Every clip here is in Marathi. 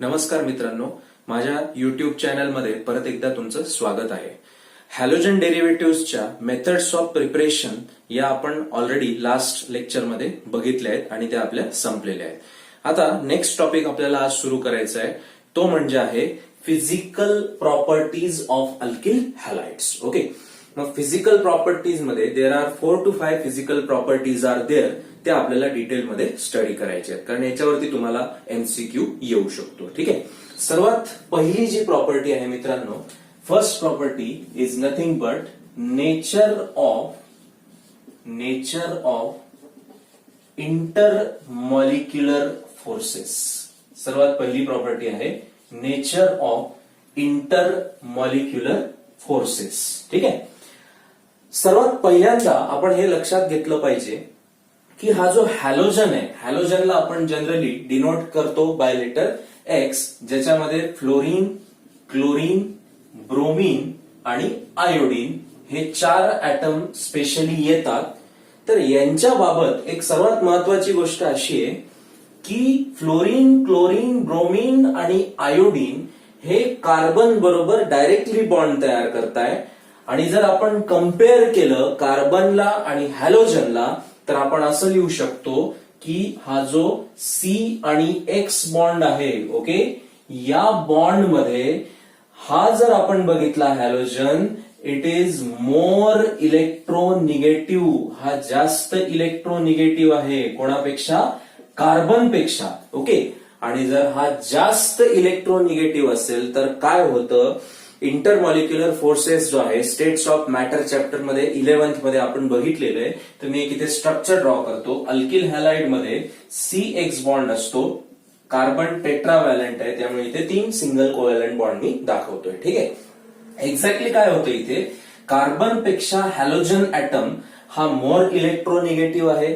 नमस्कार मित्रांनो, माझ्या युट्यूब चॅनलमध्ये परत एकदा तुमचं स्वागत आहे. हॅलोजन डेरिव्हेटिव्हजच्या मेथड्स ऑफ प्रिपरेशन या आपण ऑलरेडी लास्ट लेक्चरमध्ये बघितल्या आहेत आणि त्या आपल्या संपलेल्या आहेत. आता नेक्स्ट टॉपिक आपल्याला आज सुरू करायचा आहे, तो म्हणजे आहे physical properties of alkyl halides. Okay, मग फिजिकल प्रॉपर्टीज मध्ये there are 4 to 5 physical properties are there. त्या आपल्याला डिटेलमध्ये स्टडी करायचे आहेत, कारण याच्यावरती तुम्हाला एमसीक्यू येऊ शकतो. ठीक आहे, सर्वात पहिली जी प्रॉपर्टी आहे मित्रांनो, first property is nothing but nature of intermolecular forces. सर्वात पहिली प्रॉपर्टी आहे नेचर ऑफ इंटरमॉलिक्युलर फोर्सेस. ठीक आहे, सर्वात पहिल्यांदा आपण हे लक्षात घेतलं पाहिजे की हा जो हॅलोजन आहे, हॅलोजनला आपण जनरली डिनोट करतो बाय लेटर एक्स, ज्याच्यामध्ये फ्लोरीन, क्लोरीन, ब्रोमीन आणि आयोडीन हे 4 ऍटम स्पेशली येतात. तर यांच्या बाबत एक सर्वात महत्वाची गोष्ट अशी आहे की फ्लोरीन, क्लोरीन, ब्रोमीन आणि आयोडीन हे कार्बन बरोबर डायरेक्टली बॉन्ड तयार करताय. आणि जर आपण कम्पेअर केलं कार्बनला आणि हॅलोजनला, तर आपण असं लिहू शकतो की हा जो C आणि X बॉन्ड आहे, ओके, या बॉन्ड मध्ये हा जर आपण बघितला हॅलोजन, इट इज मोर इलेक्ट्रोनिगेटिव्ह. हा जास्त इलेक्ट्रोनिगेटिव्ह आहे कोणापेक्षा? कार्बनपेक्षा. ओके, आणि जर हा जास्त इलेक्ट्रोनिगेटिव्ह असेल तर काय होतं? इंटरमॉलिक्युलर फोर्सेस जो आहे, स्टेट्स ऑफ मॅटर चॅप्टर मध्ये 11th मध्ये आपण बघितलेलं आहे. तर मी एक इथे स्ट्रक्चर ड्रॉ करतो. अल्किल हॅलाइड मध्ये CX बॉन्ड असतो, कार्बन टेट्राव्हॅलंट आहे, त्यामुळे इथे 3 सिंगल कोव्हॅलंट बॉन्ड मी दाखवतोय. ठीक आहे, एक्झॅक्टली काय होतं इथे? कार्बन पेक्षा हॅलोजन ऍटम हा मोर इलेक्ट्रोनिगेटिव्ह आहे.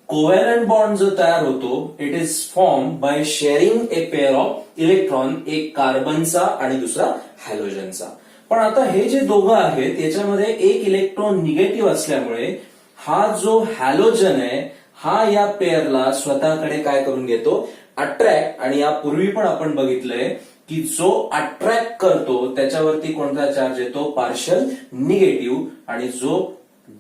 कोव्हॅलंट बॉन्ड जो तयार होतो, it is form by sharing a pair of electron, एक कार्बनचा आणि दुसरा हॅलोजनचा. पण आता हे जे दोघं आहेत याच्यामध्ये एक इलेक्ट्रॉन निगेटिव्ह असल्यामुळे हा जो हॅलोजन आहे हा या पेअरला स्वतःकडे काय करून घेतो? अट्रॅक्ट. आणि यापूर्वी पण आपण बघितलंय की जो अट्रॅक्ट करतो त्याच्यावरती कोणता चार्ज येतो? Partial negative. आणि जो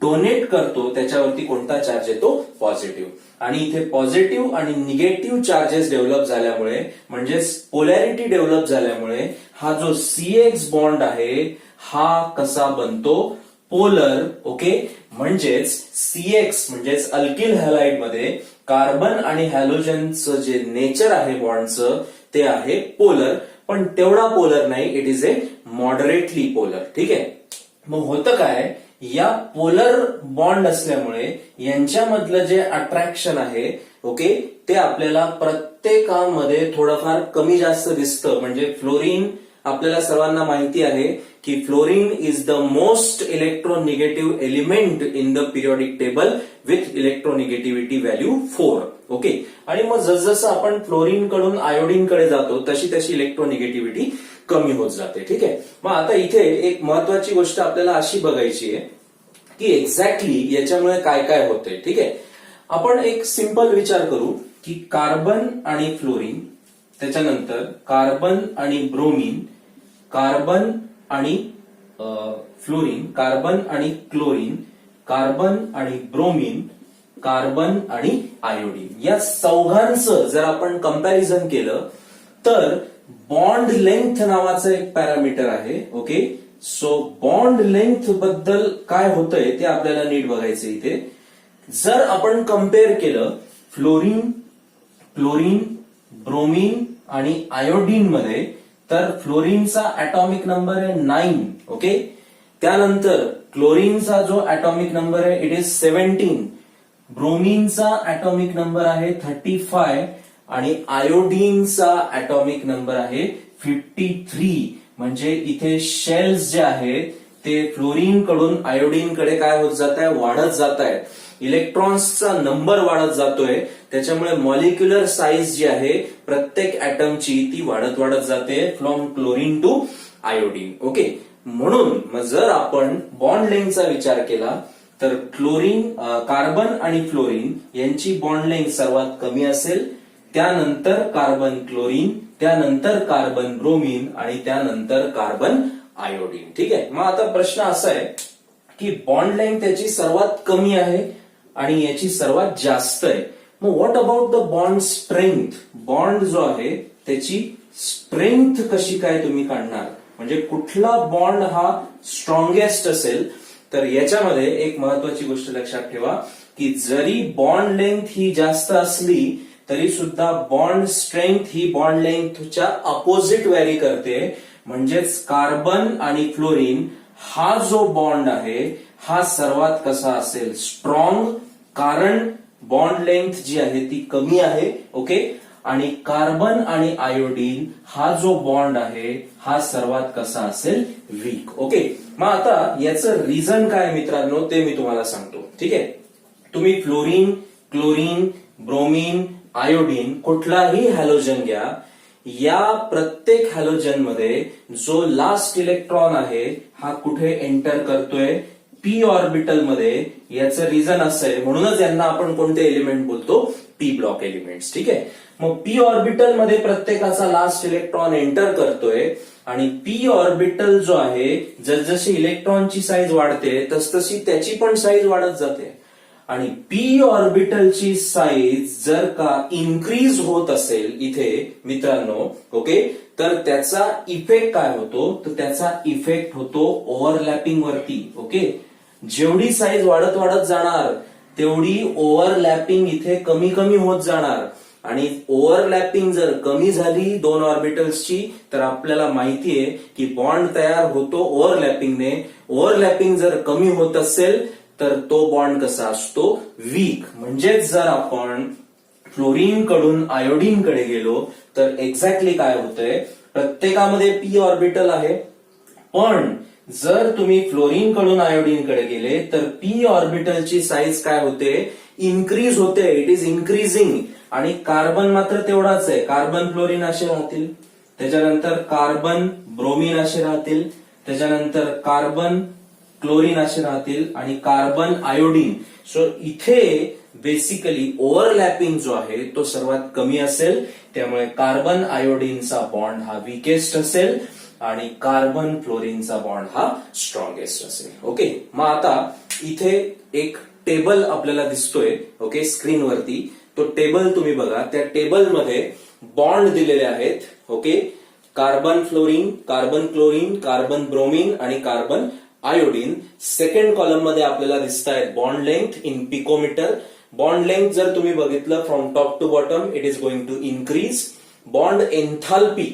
डोनेट करतो त्याच्यावरती कोणता चार्ज येतो? पॉझिटिव्ह. आणि इथे पॉझिटिव्ह आणि निगेटिव्ह चार्जेस डेव्हलप झाल्यामुळे, म्हणजेच पोलॅरिटी डेव्हलप झाल्यामुळे हा जो CX बॉन्ड आहे हा कसा बनतो? पोलर. ओके, म्हणजेच CX म्हणजेच अल्किल हॅलाइड मध्ये कार्बन आणि हॅलोजनचं जे नेचर आहे बॉन्डचं ते आहे पोलर. पण तेवढा पोलर नाही, it is a moderately polar. ठीक आहे, मग होतं काय? या पोलर बॉन्ड असल्यामुळे यांच्यामधलं जे अट्रॅक्शन आहे, ओके, ते आपल्याला प्रत्येकामध्ये थोडंफार कमी जास्त दिसतं. म्हणजे फ्लोरीन, आपल्याला सर्वांना माहिती आहे की fluorine is the most electronegative element in the periodic table with electronegativity value 4. Okay, आणि मग जसजसं आपण फ्लोरीन कडून आयोडीन कडे जातो तशी तशी इलेक्ट्रोनिगेटिव्हिटी कमी होत जाते. ठीक आहे, मग आता इथे एक महत्वाची गोष्ट आपल्याला अशी बघायची आहे की एक्झॅक्टली याच्यामुळे काय काय होतंय. ठीक आहे, आपण एक सिंपल विचार करू की कार्बन आणि फ्लोरीन, त्याच्यानंतर कार्बन आणि ब्रोमीन, कार्बन आणि फ्लोरीन, कार्बन आणि क्लोरीन, कार्बन आणि ब्रोमीन, कार्बन आणि आयोडीन, या चौघांचं जर आपण कंपॅरिझन केलं तर बॉन्ड लेंथ नावाचं एक पॅरामीटर आहे. ओके, सो बॉन्ड लेंथ बद्दल काय होतंय ते आपल्याला नीट बघायचं इथे. जर आपण कम्पेअर केलं फ्लोरीन, क्लोरीन, ब्रोमीन आणि आयोडीन मध्ये, तर फ्लोरीनचा ऍटॉमिक नंबर आहे 9. ओके, त्यानंतर क्लोरीनचा जो ऍटॉमिक नंबर आहे इट इज 17, ब्रोमीनचा ऍटॉमिक नंबर आहे 35 आणि आयोडीनचा ऍटॉमिक नंबर आहे 53. म्हणजे इथे शेल्स जे आहेत ते फ्लोरीन कडून आयोडीन कडे काय होत जात आहे? वाढत जात आहे. इलेक्ट्रॉन्सचा नंबर वाढत जातोय, त्याच्यामुळे मॉलिक्युलर साईज जी आहे प्रत्येक ऍटमची ती वाढत वाढत जाते from chlorine to iodine. Okay, म्हणून मग जर आपण बॉन्ड लेंथचा विचार केला तर क्लोरीन, कार्बन आणि फ्लोरीन यांची बॉन्ड लेंथ सर्वात कमी असेल, त्यानंतर कार्बन क्लोरीन, त्यानंतर कार्बन ब्रोमीन आणि त्यानंतर कार्बन आयोडीन. ठीक आहे. मग आता प्रश्न असा आहे की बॉन्ड लेंथ त्याची सर्वात कमी आहे आणि याची सर्वात जास्त आहे. मग what about the bond strength? Bond जो आहे त्याची स्ट्रेंथ कशी काय तुम्ही काढणार, म्हणजे कुठला बॉन्ड हा स्ट्रॉंगेस्ट असेल? तर याच्यामध्ये एक महत्वाची गोष्ट लक्षात ठेवा की जरी बॉन्ड लेंथ ही जास्त असली तरी सुद्धा बॉन्ड स्ट्रेंथ ही बॉन्ड लेंथच्या अपोजिट व्हॅरी करते. म्हणजेच कार्बन आणि फ्लोरीन हा जो बॉन्ड आहे हा सर्वात कसा असेल? स्ट्रॉंग, कारण बॉन्ड लेंथ जी आहे ती कमी आहे. ओके. आणि कार्बन आणि आयोडीन हा जो बॉन्ड आहे हा सर्वात कसा असेल? वीक. ओके. मग आता याचं रिझन काय मित्रांनो ते मी तुम्हाला सांगतो. ठीक आहे. तुम्ही फ्लोरीन, क्लोरीन, ब्रोमीन, आयोडीन कुठलाही हॅलोजन घ्या, या प्रत्येक हॅलोजन मध्ये जो लास्ट इलेक्ट्रॉन आहे हा कुठे एंटर करतोय? पी ऑर्बिटल मध्ये. याचं रिझन असं आहे, म्हणूनच यांना आपण कोणते एलिमेंट बोलतो? P block elements. ठीक आहे. मग पी ऑर्बिटल मध्ये प्रत्येकाचा लास्ट इलेक्ट्रॉन एंटर करतोय आणि पी ऑर्बिटल जो आहे जसजशी इलेक्ट्रॉनची साईज वाढते तसतशी त्याची पण साईज वाढत जाते. आणि पी ऑर्बिटलची साईज जर का इन्क्रीज होत असेल इथे मित्रांनो, ओके, तर त्याचा इफेक्ट काय होतो? तर त्याचा इफेक्ट होतो ओव्हरलॅपिंग वरती. ओके. जेवढी साईज वाढत वाढत जाणार तेवढी ओव्हरलॅपिंग इथे कमी कमी होत जाणार. आणि ओव्हरलॅपिंग जर कमी झाली दोन ऑर्बिटल्सची तर आपल्याला माहितीये की बॉन्ड तयार होतो ओव्हरलॅपिंगने. ओव्हरलॅपिंग जर कमी होत असेल तर तो बॉन्ड कसा असतो? वीक. म्हणजेच जर आपण फ्लोरीन कडून आयोडीन कडे गेलो तर एक्झॅक्टली काय होतंय? प्रत्येकामध्ये पी ऑर्बिटल आहे, पण जर तुम्ही फ्लोरीन कडून आयोडीन कडे गेले तर पी ऑर्बिटलची साईज काय होते? इन्क्रीज होते. It is increasing. आणि कार्बन मात्र तेवढाच आहे. कार्बन फ्लोरीन असे राहतील, त्याच्यानंतर कार्बन ब्रोमीन असे राहतील, त्याच्यानंतर कार्बन क्लोरीन असे राहतील आणि कार्बन आयोडीन. सो इथे बेसिकली ओव्हरलॅपिंग जो आहे तो सर्वात कमी असेल, त्यामुळे कार्बन आयोडीनचा बॉन्ड हा वीकेस्ट असेल आणि कार्बन फ्लोरीनचा बॉन्ड हा स्ट्रॉंगेस्ट असेल. ओके. मग आता इथे एक टेबल आपल्याला दिसतोय, ओके, स्क्रीनवरती. तो टेबल तुम्ही बघा. त्या टेबलमध्ये बॉन्ड दिलेले आहेत. Okay. Carbon fluorine, carbon chlorine, carbon bromine आणि कार्बन आयोडीन. सेकंड कॉलम मध्ये आपल्याला दिसत आहेत bond length in picometre. Bond length जर तुम्ही बघितलं from top to bottom it is going to increase. Bond enthalpy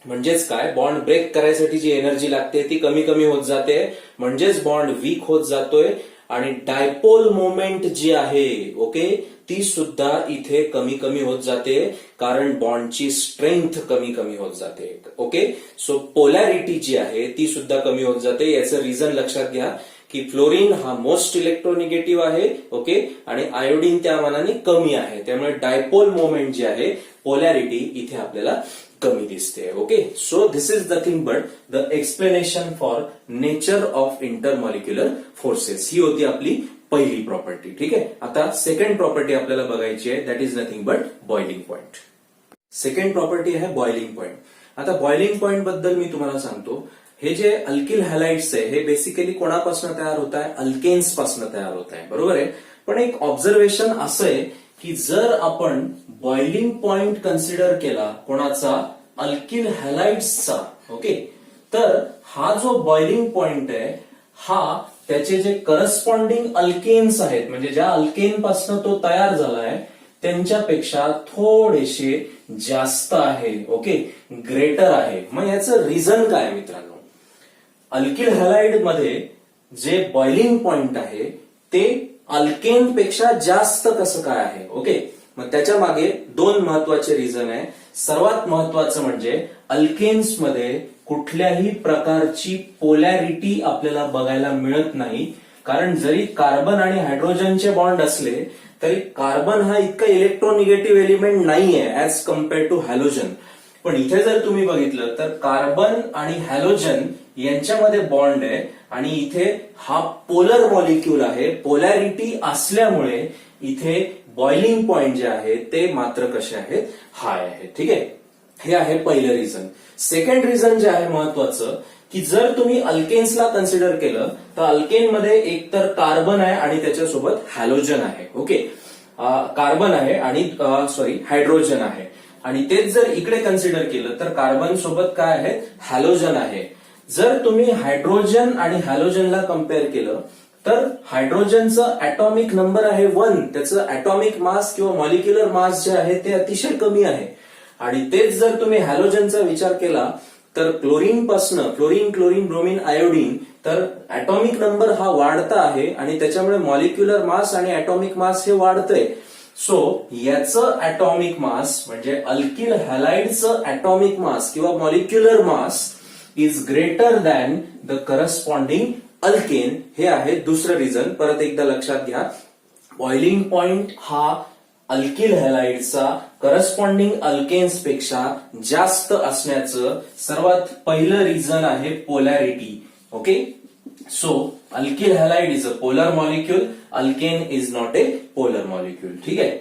म्हणजेच काय? बॉन्ड ब्रेक करायसाठी जी एनर्जी लागते ती कमी कमी होत जाते, म्हणजेच बॉन्ड वीक होत जातोय. आणि डायपोल मोमेंट जी आहे, ओके, ती सुद्धा इथे कमी कमी होत जाते, कारण बॉन्डची स्ट्रेंथ कमी कमी होत जाते. ओके. सो पोलॅरिटी जी आहे ती सुद्धा कमी होत जाते. याचं रिझन लक्षात घ्या की फ्लोरीन हा मोस्ट इलेक्ट्रोनिगेटिव्ह आहे, ओके, आणि आयोडीन त्या मानाने कमी आहे. त्यामुळे डायपोल मोमेंट जी आहे, पोलॅरिटी इथे आपल्याला कमी दिसते. Okay. So this is nothing but the explanation for nature of intermolecular forces. ही होती आपली पहिली प्रॉपर्टी. ठीक आहे. आता सेकंड प्रॉपर्टी आपल्याला बघायची आहे, that is nothing but boiling point. Second property आहे बॉइलिंग पॉइंट. आता बॉइलिंग पॉइंट बद्दल मी तुम्हाला सांगतो. हे जे अल्किल हॅलाइड्स आहे हे बेसिकली कोणापासून तयार होत आहे? अल्केन्स पासून तयार होत आहे. बरोबर आहे. पण एक ऑब्झर्वेशन असं आहे की जर आपण बॉइलिंग पॉइंट कन्सिडर केला कोणाचा? अल्किल हॅलाइड्सचा. ओके. तर हा जो बॉइलिंग पॉइंट आहे हा त्याचे जे करस्पॉन्डिंग अल्केन्स आहेत, म्हणजे ज्या अल्केन पासून तो तयार झालाय त्यांच्यापेक्षा थोडेसे जास्त आहे. ओके. ग्रेटर आहे. मग याचं रिझन काय मित्रांनो? अल्किल हॅलाइड मध्ये जे बॉइलिंग पॉइंट आहे ते अल्केन पेक्षा जास्त कसं काय आहे? ओके. मग त्याच्या मागे दोन महत्वाचे रिझन आहे. सर्वात महत्वाचं म्हणजे अल्केन्स मध्ये कुठल्याही प्रकारची पोलॅरिटी आपल्याला बघायला मिळत नाही, कारण जरी कार्बन आणि हायड्रोजनचे बॉन्ड असले तरी कार्बन हा इतका इलेक्ट्रोनिगेटिव्ह एलिमेंट नाहीये ऍज कम्पेअर टू हॅलोजन. पण इथे जर तुम्ही बघितलं तर कार्बन आणि हॅलोजन यांच्यामध्ये बॉन्ड आहे आणि इथे हा पोलर मॉलिक्यूल आहे. पोलॅरिटी असल्यामुळे इथे बॉइलिंग पॉइंट जे आहे ते मात्र कसे आहेत? हाय आहे. ठीक आहे. हे आहे पहिलं रिझन. सेकंड रिझन जे आहे महत्वाचं, की जर तुम्ही अल्केन्सला कन्सिडर केलं तर अल्केनमध्ये एक तर कार्बन आहे आणि त्याच्यासोबत हॅलोजन आहे. ओके, कार्बन आहे आणि हायड्रोजन आहे. आणि तेच जर इकडे कन्सिडर केलं तर कार्बन सोबत काय आहे, हॅलोजन आहे. जर तुम्ही हायड्रोजन आणि हॅलोजनला कम्पेअर केलं तर हायड्रोजनचं ऍटॉमिक नंबर आहे 1, त्याचं ऍटॉमिक मास किंवा मॉलिक्युलर मास जे आहे ते अतिशय कमी आहे. आणि तेच जर तुम्ही हॅलोजनचा विचार केला तर क्लोरीन क्लोरीन ब्रोमीन आयोडीन तर ऍटॉमिक नंबर हा वाढता आहे आणि त्याच्यामुळे मॉलिक्युलर मास आणि ऍटॉमिक मास हे वाढतंय. सो याचं ऍटॉमिक मास म्हणजे अल्किल हॅलाइडचं ऍटॉमिक मास किंवा molecular mass is greater than the corresponding alkane. हे आहे दुसरं रिझन. परत एकदा लक्षात घ्या, बॉइलिंग पॉइंट हा अल्किल हॅलाइडचा करस्पॉन्डिंग अल्केन्स पेक्षा जास्त असण्याचं सर्वात पहिलं रिझन आहे polarity. Okay, so alkyl halide is a polar molecule, alkane is not a polar molecule. ठीक आहे.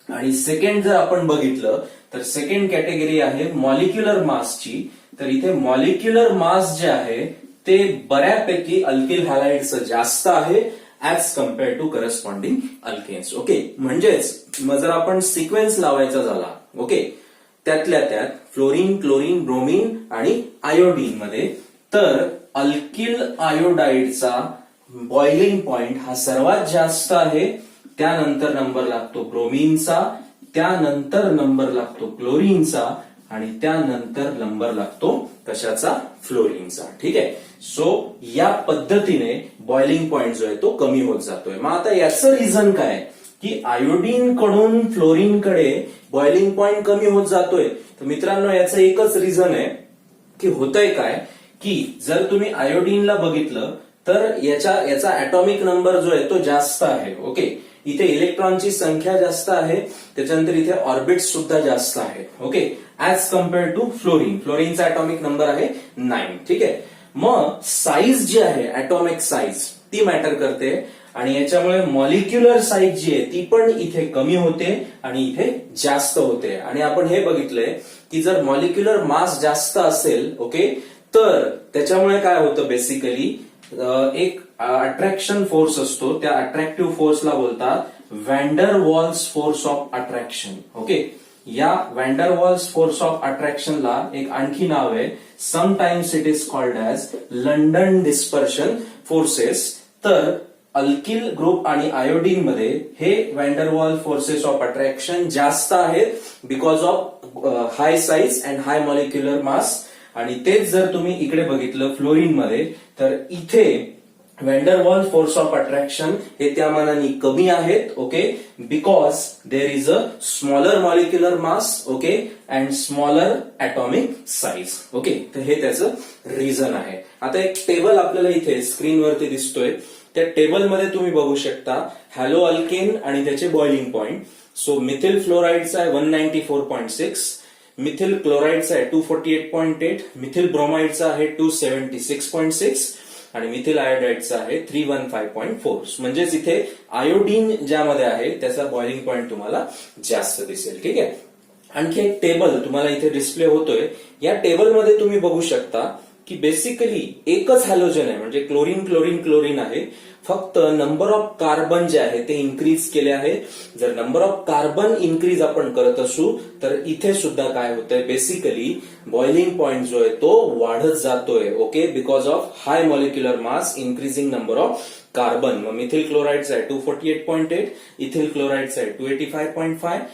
आणि सेकंड जर आपण बघितलं तर सेकंड कॅटेगरी आहे मॉलिक्युलर मासची. तर इथे मॉलिक्युलर मास जे आहे ते बऱ्यापैकी अल्किल हॅलाइडचं जास्त आहे as compare to corresponding alkanes. Okay, म्हणजेच मग जर आपण सिक्वेन्स लावायचा झाला, ओके, त्यातल्या त्यात फ्लोरीन, क्लोरीन, ब्रोमीन आणि आयोडीन मध्ये, तर अल्किल आयोडाइडचा बॉइलिंग पॉइंट हा सर्वात जास्त आहे. त्यानंतर नंबर लागतो ब्रोमीनचा, त्यानंतर नंबर लागतो क्लोरीनचा आणि त्यानंतर नंबर लागतो कशाचा, फ्लोरीनचा. ठीक आहे. सो या पद्धतीने बॉइलिंग पॉइंट जो आहे तो कमी होत जातोय. मग आता याचं रिझन काय की आयोडीन कडून फ्लोरीन कडे बॉइलिंग पॉइंट कमी होत जातोय. तर मित्रांनो याचं एकच रिझन आहे की होतंय काय की जर तुम्ही आयोडीनला बघितलं तर याचा ऍटॉमिक नंबर जो आहे तो जास्त आहे. ओके, इथे इलेक्ट्रॉनची संख्या जास्त आहे, त्याच्यानंतर इथे ऑर्बिट्स सुद्धा जास्त आहे. ओके, ऍज कम्पेअर टू फ्लोरीनचा ऍटॉमिक नंबर आहे 9. ठीक आहे. मग साईज जी आहे, ऍटॉमिक साईज, ती मॅटर करते आणि याच्यामुळे मॉलिक्युलर साईज जी आहे ती पण इथे कमी होते आणि इथे जास्त होते. आणि आपण हे बघितलंय की जर मॉलिक्युलर मास जास्त असेल, ओके, तर त्याच्यामुळे काय होतं, बेसिकली एक अट्रॅक्शन फोर्स असतो, त्या अट्रॅक्टिव्ह फोर्सला बोलतात van der Waals force of attraction. Okay, या व्हॅन्डर वॉल्स फोर्स ऑफ अट्रॅक्शनला एक आणखी नाव आहे, sometimes it is called as London dispersion forces. तर अल्किल ग्रुप आणि आयोडीन मध्ये हे व्हॅन्डरवॉल फोर्सेस ऑफ अट्रॅक्शन जास्त आहेत because of high size and high molecular mass. आणि तेच जर तुम्ही इकडे बघितलं फ्लोरीन मध्ये तर इथे व्हॅन्डरवॉल फोर्स ऑफ अट्रॅक्शन हे त्या मानाने कमी आहेत. Okay, because there is a smaller molecular mass, okay, and smaller atomic size. Okay, तर हे त्याचं रिझन आहे. आता एक टेबल आपल्याला इथे स्क्रीनवरती दिसतोय, त्या टेबलमध्ये तुम्ही बघू शकता हॅलो अल्केन आणि त्याचे बॉइलिंग पॉइंट. सो मिथिल फ्लोराइडचा आहे 194.6, मिथिल क्लोराइडचा आहे 248.8, मिथिल ब्रोमाइडचा आहे 276.6 आणि मिथिल आयोडाइडचा आहे 315.4. म्हणजेच इथे आयोडीन ज्यामध्ये आहे त्याचा बॉइलिंग पॉइंट तुम्हाला जास्त दिसेल. ठीक आहे. आणखी एक टेबल तुम्हाला इथे डिस्प्ले होतोय. या टेबलमध्ये तुम्ही बघू शकता की बेसिकली एकच हॅलोजन आहे, म्हणजे क्लोरीन आहे. फक्त नंबर ऑफ कार्बन जे आहे ते इन्क्रीज केले आहे. जर नंबर ऑफ कार्बन इन्क्रीज आपण करत असू तर इथे सुद्धा काय होतंय, बेसिकली बॉइलिंग पॉइंट जो आहे तो वाढत जातोय. Okay, because of high molecular mass, increasing number of carbon. मग मिथिल क्लोराइडचा आहे 248.8, इथिल क्लोराइडचा आहे 285.5,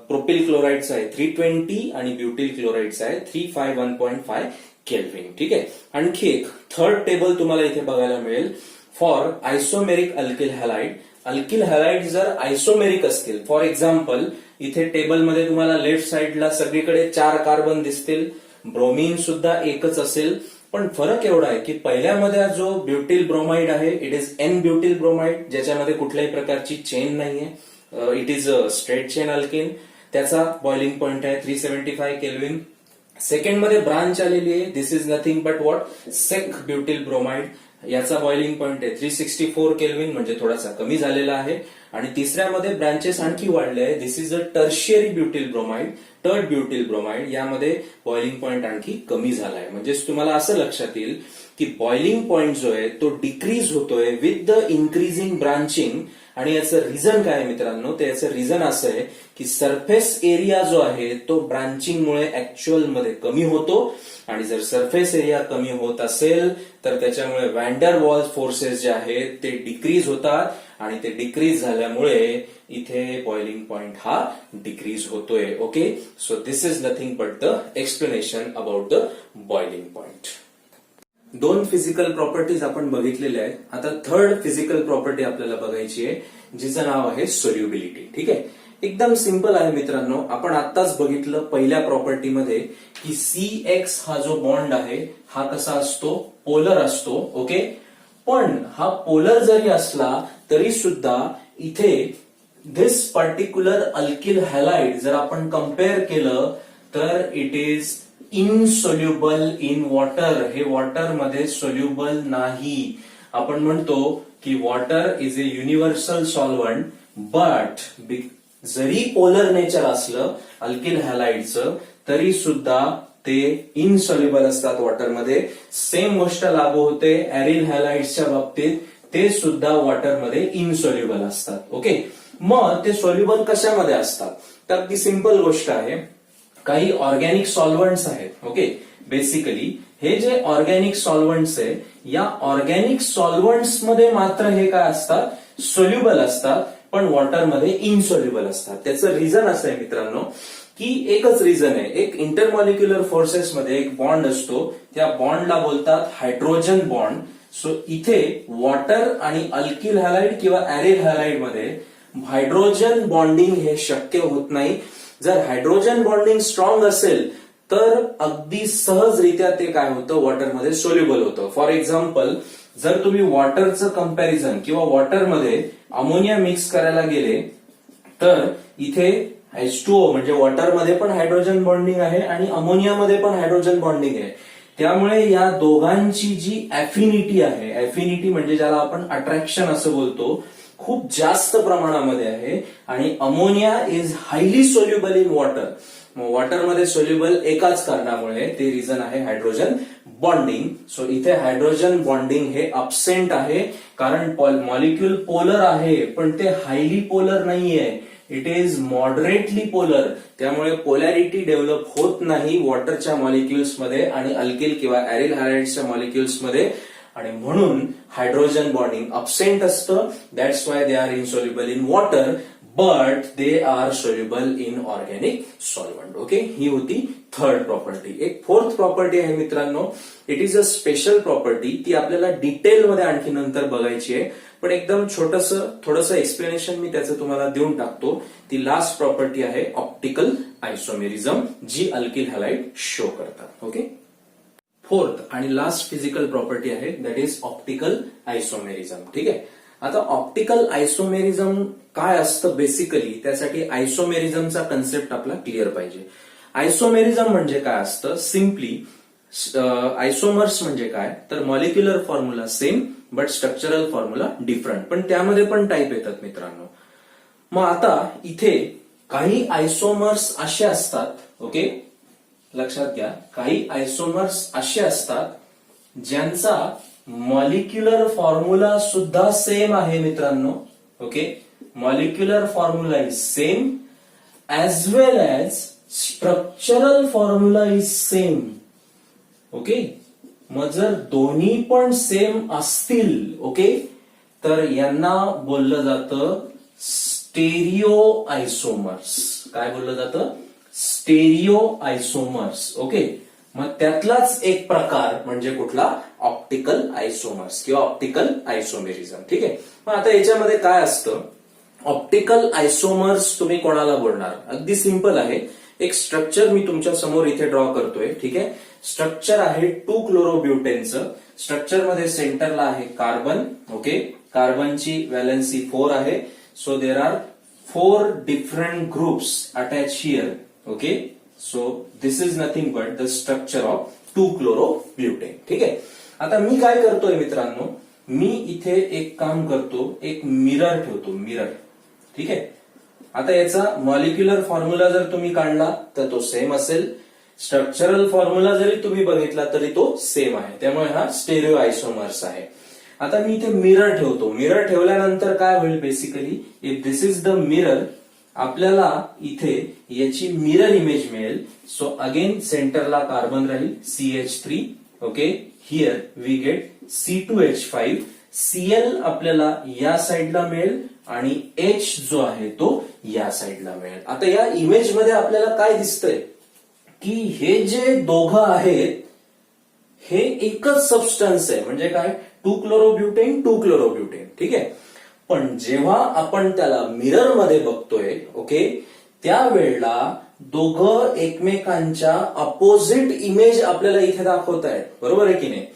प्रोपिल क्लोराइडचा आहे 320 आणि ब्युटिल क्लोराइडचा आहे 351.5 केल्विन. ठीक आहे. आणखी एक थर्ड टेबल तुम्हाला इथे बघायला मिळेल for isomeric alkyl halide. Alkyl halide जर आयसोमेरिक असतील, फॉर एक्झाम्पल इथे टेबलमध्ये तुम्हाला लेफ्ट साइडला सगळीकडे 4 कार्बन दिसतील, ब्रोमीन सुद्धा एकच असेल, पण फरक एवढा आहे की पहिल्यामध्ये जो ब्युटिल ब्रोमाइड आहे it is n butyl bromide, ज्याच्यामध्ये कुठल्याही प्रकारची चेन नाहीये, it is a straight chain alkane. त्याचा बॉइलिंग पॉइंट आहे 375 केल्विन. सेकंड मध्ये ब्रांच आलेली आहे, this is nothing but what, sec butyl bromide. याचा बॉइलिंग पॉइंट आहे 364 केल्विन, म्हणजे थोडासा कमी झालेला आहे. आणि तिसऱ्यामध्ये ब्रँचेस आणखी वाढले आहे. This is a tertiary butyl bromide, third butyl bromide. यामध्ये बॉइलिंग पॉइंट आणखी कमी झाला आहे. म्हणजेच तुम्हाला असं लक्षात येईल की बॉइलिंग पॉइंट जो आहे तो डिक्रीज होतोय विथ द इन्क्रीजिंग ब्रांचिंग. आणि याचं रिझन काय आहे मित्रांनो, तर याचं रिझन असं आहे की सरफेस एरिया जो आहे तो ब्रांचिंगमुळे ऍक्च्युअल मध्ये कमी होतो. आणि जर सरफेस एरिया कमी होत असेल तर त्याच्यामुळे व्हॅन्डर वॉल्स फोर्सेस जे आहेत ते डिक्रीज होतात. आणि ते डिक्रीज झाल्यामुळे इथे बॉइलिंग पॉइंट हा डिक्रीज होतोय. Okay, so this is nothing but the explanation about the boiling point. दोन फिजिकल प्रॉपर्टीज आपण बघितलेल्या आहेत. आता थर्ड फिजिकल प्रॉपर्टी आपल्याला बघायची आहे, जिचं नाव आहे सोल्युबिलिटी. ठीक आहे, एकदम सिंपल आहे मित्रांनो. आपण आत्ताच बघितलं पहिल्या प्रॉपर्टीमध्ये की CX हा जो बॉन्ड आहे हा कसा असतो, पोलर असतो. ओके, पण हा पोलर जरी असला तरी सुद्धा इथे धिस पर्टिक्युलर अल्किल हॅलाइड जर आपण कम्पेअर केलं तर it is insoluble in water. हे वॉटर मध्ये सोल्युबल नाही. आपण म्हणतो की water is a universal solvent, but जरी पोलर नेचर असलं अल्किल हॅलाइडचं तरी सुद्धा ते इनसोल्युबल असतात वॉटरमध्ये. सेम गोष्ट लागू होते एरिल हॅलाइड्सच्या बाबतीत, ते सुद्धा वॉटरमध्ये इनसोल्युबल असतात. ओके, मग ते सोल्युबल कशामध्ये असतात, तर ती सिंपल गोष्ट आहे. काही ऑर्गॅनिक सॉल्व्हंट्स आहेत. ओके, बेसिकली हे जे ऑर्गॅनिक सॉल्व्हंट्स आहे या ऑर्गॅनिक सॉल्व्हंट्स मध्ये मात्र हे काय असतात, सोल्युबल असतात, पण वॉटरमध्ये इनसोल्युबल असतात. त्याचं रिझन असं आहे मित्रांनो की एकच रिझन आहे. एक इंटरमॉलिक्युलर फोर्सेस मध्ये एक बॉन्ड असतो, त्या बॉन्डला बोलतात हायड्रोजन बॉन्ड. सो इथे वॉटर आणि अल्किल हॅलाइड किंवा एरिल हॅलाइड मध्ये हायड्रोजन बॉन्डिंग हे शक्य होत नाही. जर हायड्रोजन बॉन्डिंग स्ट्रॉंग असेल तर अगदी सहजरित्या ते काय होतं, वॉटरमध्ये सोल्युबल होतं. फॉर एक्झाम्पल, जर तुम्ही वॉटरचं कंपॅरिझन किंवा वॉटरमध्ये अमोनिया मिक्स करायला गेले तर इथे H2O म्हणजे वॉटरमध्ये पण हायड्रोजन बॉन्डिंग आहे आणि अमोनियामध्ये पण हायड्रोजन बॉन्डिंग आहे. त्यामुळे या दोघांची जी अॅफिनिटी आहे, अॅफिनिटी म्हणजे ज्याला आपण अट्रॅक्शन असं बोलतो, खूप जास्त प्रमाणामध्ये आहे. आणि ammonia is highly soluble in water. वॉटरमध्ये सोल्युबल एकाच कारणामुळे, ते रिझन आहे हायड्रोजन बॉन्डिंग. सो इथे हायड्रोजन बॉन्डिंग हे अब्सेंट आहे, कारण मॉलिक्यूल पोलर आहे पण ते हायली पोलर नाहीये, इट इज मॉडरेटली पोलर. त्यामुळे पोलॅरिटी डेव्हलप होत नाही वॉटरच्या मॉलिक्युल्स मध्ये आणि अल्किल किंवा एरिल हॅलाइड्सच्या मॉलिक्युल्स मध्ये. आणि म्हणून हायड्रोजन बॉन्डिंग अब्सेंट असतं. That's why they are insoluble in water, but they are soluble in organic solvent. Okay, ही होती थर्ड प्रॉपर्टी. एक फोर्थ प्रॉपर्टी आहे मित्रांनो, it is a special property. ती आपल्याला डिटेलमध्ये आणखी नंतर बघायची आहे, पण एकदम थोडंसं एक्सप्लेनेशन मी त्याचं तुम्हाला देऊन टाकतो. ती लास्ट प्रॉपर्टी आहे ऑप्टिकल आयसोमेरिझम, जी अल्किल हॅलाइड शो करतात. ओके, फोर्थ आणि लास्ट फिजिकल प्रॉपर्टी आहे दॅट इज ऑप्टिकल आयसोमेरिझम. ठीक आहे, आता ऑप्टिकल आयसोमेरिझम काय असतं बेसिकली, त्यासाठी आयसोमेरिझमचा कन्सेप्ट आपला क्लिअर पाहिजे. आयसोमेरिझम म्हणजे काय असतं, सिम्पली आयसोमर्स म्हणजे काय, तर molecular formula same but structural formula different. पण त्यामध्ये पण टाईप येतात मित्रांनो. मग आता इथे काही आयसोमर्स असे असतात, ओके लक्षात घ्या, काही आयसोमर्स असे असतात ज्यांचा मॉलिक्युलर फॉर्म्युला सुद्धा सेम आहे मित्रांनो. Okay, molecular formula is same as well as structural formula is same. Okay, मग जर दोन्ही पण सेम असतील, ओके, तर यांना बोललं जातं स्टेरिओ आयसोमर्स. काय बोललं जातं, स्टेरिओ आयसोमर्स. ओके, मग त्यातलाच एक प्रकार म्हणजे कुठला, ऑप्टिकल आयसोमर्स किंवा ऑप्टिकल आयसोमेरिझम. ठीक आहे, मग आता याच्यामध्ये काय असतं, ऑप्टिकल आयसोमर्स तुम्ही कोणाला बोलणार, अगदी सिंपल आहे. एक स्ट्रक्चर मी तुमच्या समोर इथे ड्रॉ करतोय. ठीक आहे, स्ट्रक्चर आहे 2-क्लोरोब्युटेनचं. स्ट्रक्चर मध्ये सेंटरला आहे कार्बन. ओके, कार्बनची व्हॅलेन्सी 4 आहे. So there are 4 different groups attach here. Okay, so this is nothing but the structure of two chlorobutane. ठीक आहे, आता मी काय करतोय मित्रांनो, मी इथे एक काम करतो, एक मिरर ठेवतो, मिरर. ठीक आहे. आता याचा मॉलिक्युलर फॉर्म्युला जर तुम्ही काढला तर तो सेम असेल, स्ट्रक्चरल फॉर्म्युला जरी तुम्ही बघितला तरी तो सेम आहे, त्यामुळे हा स्टेरिओ आयसोमर्स आहे. आता मी इथे मिरर ठेवतो. मिरर ठेवल्यानंतर काय होईल, basically if this is the mirror, आपल्याला इथे याची मिरर इमेज मिळेल. सो अगेन सेंटरला कार्बन राहील CH3. Okay, here we get C2H5. Cl आपल्याला या साईडला मिळेल आणि H जो आहे तो या साईडला मिळेल. आता या इमेज मध्ये आपल्याला काय दिसतंय की हे जे दोघं आहेत हे एकच सबस्टन्स आहे, म्हणजे काय, 2-क्लोरोब्युटेन 2-क्लोरोब्युटेन. ठीक आहे. पण जेव्हा आपण त्याला मिरर मध्ये बघतोय, ओके, त्यावेळेला दोघं एकमेकांच्या अपोजिट इमेज आपल्याला इथे दाखवत आहेत, बरोबर आहे की नाही.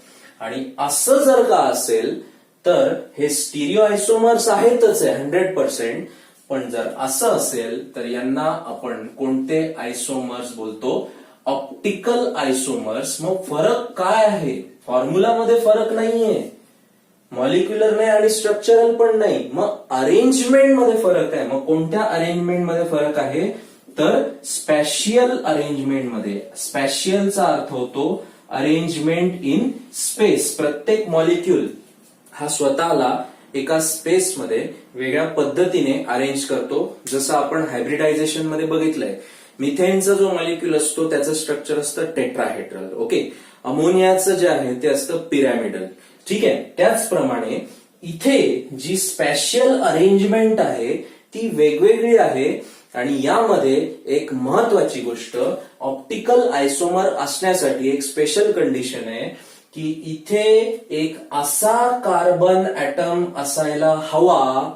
आणि असं जर का असेल तर हे स्टिरिओ आयसोमर्स आहेतच आहे 100%. पण जर असं असेल तर यांना आपण कोणते आयसोमर्स बोलतो, ऑप्टिकल आयसोमर्स. मग फरक काय आहे, फॉर्म्युलामध्ये फरक नाहीये, मॉलिक्युलर नाही आणि स्ट्रक्चरल पण नाही, मग अरेंजमेंट मध्ये फरक आहे. मग कोणत्या अरेंजमेंट मध्ये फरक आहे, तर स्पॅशियल अरेंजमेंट मध्ये. स्पॅशियलचा अर्थ होतो अरेंजमेंट इन स्पेस. प्रत्येक मॉलिक्यूल हा स्वतःला एका स्पेस मध्ये वेगळ्या पद्धतीने अरेंज करतो, जसं आपण हायब्रिडायझेशन मध्ये बघितलंय. मिथेनचा जो मॉलिक्यूल असतो त्याचं स्ट्रक्चर असतं टेट्राहेड्रल. ओके, अमोनियाचं जे आहे ते असतं पिरॅमिडल. ठीक आहे. त्याचप्रमाणे इथे जी स्पॅशियल अरेंजमेंट आहे ती वेगवेगळी आहे. आणि यामध्ये एक महत्वाची गोष्ट, ऑप्टिकल आयसोमर असण्यासाठी एक स्पेशल कंडिशन आहे की इथे एक असा कार्बन ऍटम असायला हवा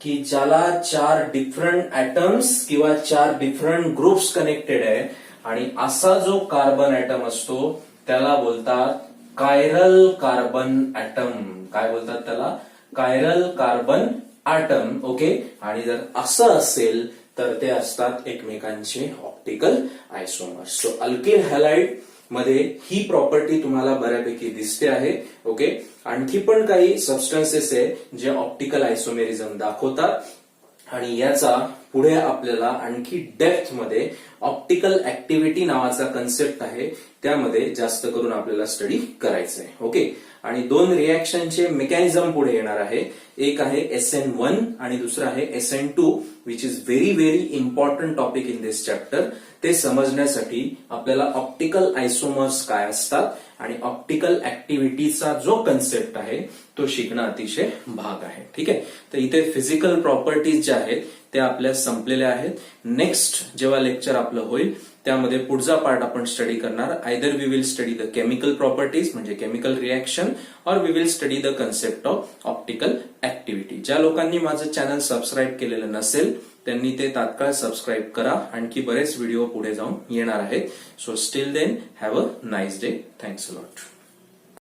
की ज्याला 4 डिफरंट ऍटम्स किंवा 4 डिफरंट ग्रुप्स कनेक्टेड आहे. आणि असा जो कार्बन ऍटम असतो त्याला बोलतात कायरल कार्बन ऍटम. काय बोलतात त्याला, कायरल कार्बन ऍटम. ओके, आणि जर असं असेल तर ते असतात एकमेकांचे ऑप्टिकल आयसोमर्स. सो अल्किल हॅलाइड मध्ये ही प्रॉपर्टी तुम्हाला बऱ्यापैकी दिसते आहे. ओके, आणखी पण काही सबस्टन्सेस आहे जे ऑप्टिकल आयसोमेरिझम दाखवतात आणि याचा पुढे आपल्याला आणखी डेप्थ मध्ये ऑप्टिकल ऍक्टिव्हिटी नावाचा कन्सेप्ट आहे, त्यामध्ये जास्त करून आपल्याला स्टडी करायचं आहे. ओके, आणि 2 रिएक्शनचे मेकॅनिझम पुढे येणार आहे. एक आहे SN1 आणि दुसरा आहे SN2, which is very very important topic in this chapter. ते समजण्यासाठी आपल्याला ऑप्टिकल आयसोमर्स काय असतात आणि ऑप्टिकल ऍक्टिव्हिटीचा जो कन्सेप्ट आहे तो शिकणं अतिशय भाग आहे. ठीक आहे. तर इथे फिजिकल प्रॉपर्टीज ज्या आहेत त्या आपल्या संपलेल्या आहेत. नेक्स्ट जेव्हा लेक्चर आपलं होईल त्यामध्ये पुढचा पार्ट आपण स्टडी करणार. Either we will study the chemical properties म्हणजे केमिकल रिएक्शन, और we will study the concept of optical activity. ज्या लोकांनी माझं चॅनल सबस्क्राईब केलेलं नसेल त्यांनी ते तात्काळ सबस्क्राईब करा. आणखी बरेच व्हिडिओ पुढे जाऊन येणार आहेत. So still then have a nice day. Thanks a lot.